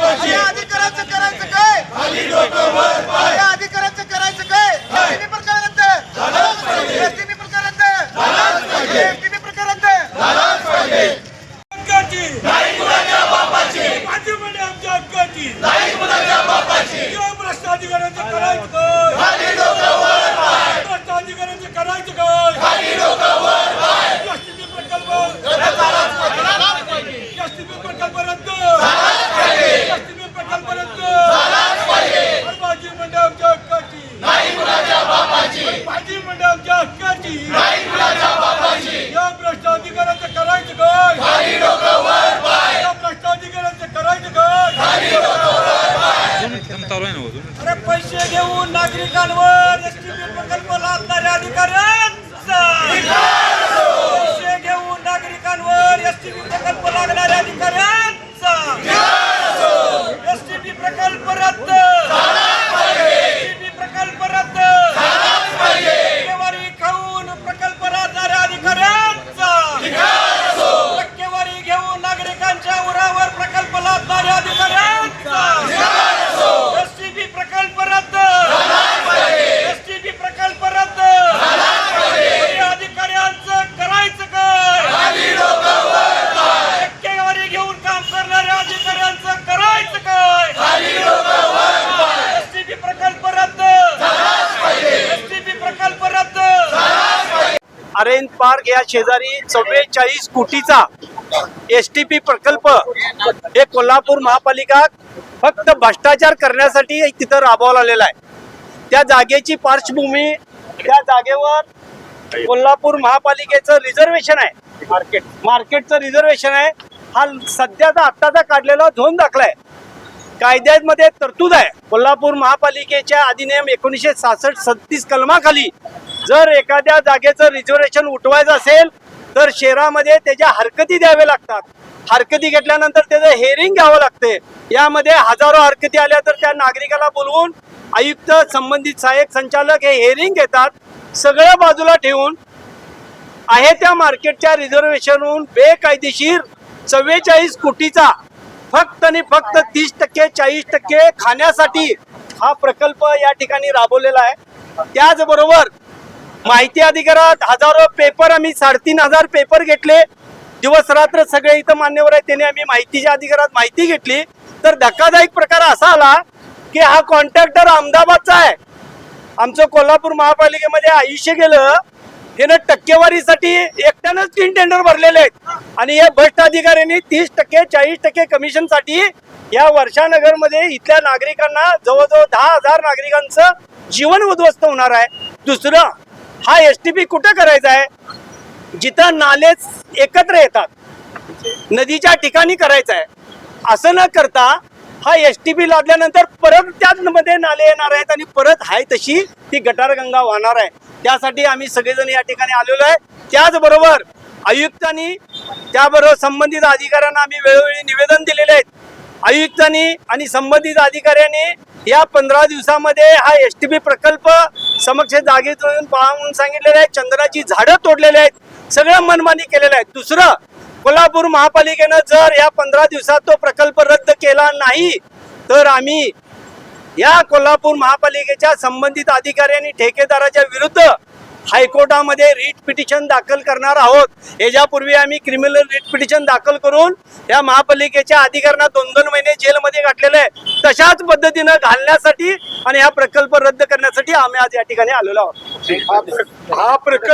अधिकाराचं करायचं काय? या अधिकाराचं करायचं काय? एसटीपी प्रकार रद्द, एसटीपी प्रकार रद्द, एसटीपी प्रकार रद्द. माझी म्हणे आमच्या हक्काची किंवा भ्रष्ट अधिकाऱ्यांचं करायचं काय? भ्रष्ट अधिकाऱ्यांचं करायचं काय? एसटीपी प्रकल्प एसटीपी प्रकल्प रद्द, एसटीपी प्रकल्प रद्द. माझी म्हणे आमच्या हक्काची, माझी म्हणे आमच्या हक्काची. या भ्रष्ट अधिकाऱ्यांचं करायचं काय? या भ्रष्ट अधिकाऱ्यांचं करायचं काय? अरे पैसे घेऊन नागरिकांवर एसटीपी प्रकल्प लादणाऱ्या अधिकाऱ्यांचा, पैसे घेऊन नागरिकांवर एसटीपी प्रकल्प लागणाऱ्या अधिकाऱ्यांचा एसटीपी प्रकल्प रद्द, एसटीपी प्रकल्प रद्द. टक्केवारी खाऊन प्रकल्प लादणाऱ्या अधिकाऱ्यांचा, टक्केवारी घेऊन नागरिकांच्या उरावर प्रकल्प लादणाऱ्या अधिकाऱ्यांचा एसटीपी प्रकल्प रद्द, एसटीपी प्रकल्प रद्द. अधिकाऱ्यांचं करायचं काय? टक्केवारी घेऊन काम करणाऱ्या अधिकाऱ्यांचं करायचं काय? एसटीपी प्रकल्प रद्द, एसटीपी प्रकल्प रद्द. अरेन पार्क या शेजारी 44 कोटीचा एसटीपी प्रकल्प हे कोल्हापूर महापालिका फक्त भ्रष्टाचार करण्यासाठी तिथं राबवला आलेला आहे. त्या जागेची पार्श्वभूमी, त्या जागेवर कोल्हापूर महापालिकेचं रिझर्वेशन आहे, मार्केटचं रिझर्वेशन आहे. हा सध्याचा आत्ताचा काढलेला झोन दाखला आहे. कायद्यामध्ये तरतूद आहे. कोल्हापूर महापालिकेच्या अधिनियम 1966-36 कलमाखाली जर एखाद्या जागेचं रिझर्वेशन उठवायचं असेल तर शहरामध्ये त्याच्या हरकती द्यावे लागतात. हरकती घेतल्यानंतर त्याचं हेअरिंग घ्यावं लागते. यामध्ये हजारो हरकती आल्या तर त्या नागरिकाला बोलवून आयुक्त, संबंधित सहाय्यक संचालक हे हेअरिंग घेतात. सगळ्या बाजूला ठेवून आहे त्या मार्केटच्या रिझर्वेशनहून बेकायदेशीर 44 कोटीचा फक्त आणि फक्त 30%, 40% खाण्यासाठी हा प्रकल्प या ठिकाणी राबवलेला आहे. त्याचबरोबर माहिती अधिकारात हजारो पेपर, आम्ही 3500 पेपर घेतले. दिवस रात्र सगळे इथं मान्यवर आहेत, त्याने आम्ही माहितीच्या अधिकारात माहिती घेतली. तर धक्कादायक प्रकार असा आला की हा कॉन्ट्रॅक्टर अहमदाबादचा आहे. आमचं कोल्हापूर महापालिकेमध्ये आयुष्य गेलं. त्यानं टक्केवारीसाठी एकट्यानंच 3 टेंडर भरलेले आहेत आणि या भ्रष्ट अधिकाऱ्यांनी 30%, 40% कमिशनसाठी या वर्षानगरमध्ये इथल्या नागरिकांना जवळजवळ 10,000 नागरिकांचं जीवन उद्ध्वस्त होणार आहे. दुसरं, हा एसटीपी कुठं करायचा आहे? जिथं नाले एकत्र येतात, नदीच्या ठिकाणी करायचा आहे. असं न करता हा एसटीपी लादल्यानंतर परत त्यामध्ये नाले येणार आहेत आणि परत हाय तशी ती गटारगंगा वाहणार आहे. त्यासाठी आम्ही सगळेजण या ठिकाणी आलेलो आहे. त्याचबरोबर आयुक्तांनी, त्याबरोबर संबंधित अधिकाऱ्यांना आम्ही वेळोवेळी निवेदन दिलेले आहेत. आयुक्तांनी आणि संबंधित अधिकाऱ्यांनी या 15 दिवसामध्ये हा एसटीपी प्रकल्प समक्ष जागेतून पहा म्हणून सांगितलेले आहे. चंदनाची झाडं तोडलेली आहेत, सगळं मनमानी केलेलं आहे. दुसरं, कोल्हापूर महापालिकेनं जर या 15 दिवसात तो प्रकल्प रद्द केला नाही तर आम्ही या कोल्हापूर महापालिकेच्या संबंधित अधिकाऱ्यांनी ठेकेदाराच्या विरुद्ध हायकोर्टामध्ये रिट पिटिशन दाखल करणार आहोत. याच्यापूर्वी आम्ही क्रिमिनल रिट पिटिशन दाखल करून या महापालिकेच्या अधिकाऱ्यांना 2-2 महिने जेलमध्ये घातलेले आहे. तशाच पद्धतीनं घालण्यासाठी आणि हा प्रकल्प रद्द करण्यासाठी आम्ही आज या ठिकाणी आलेलो आहोत. हा प्रकल्प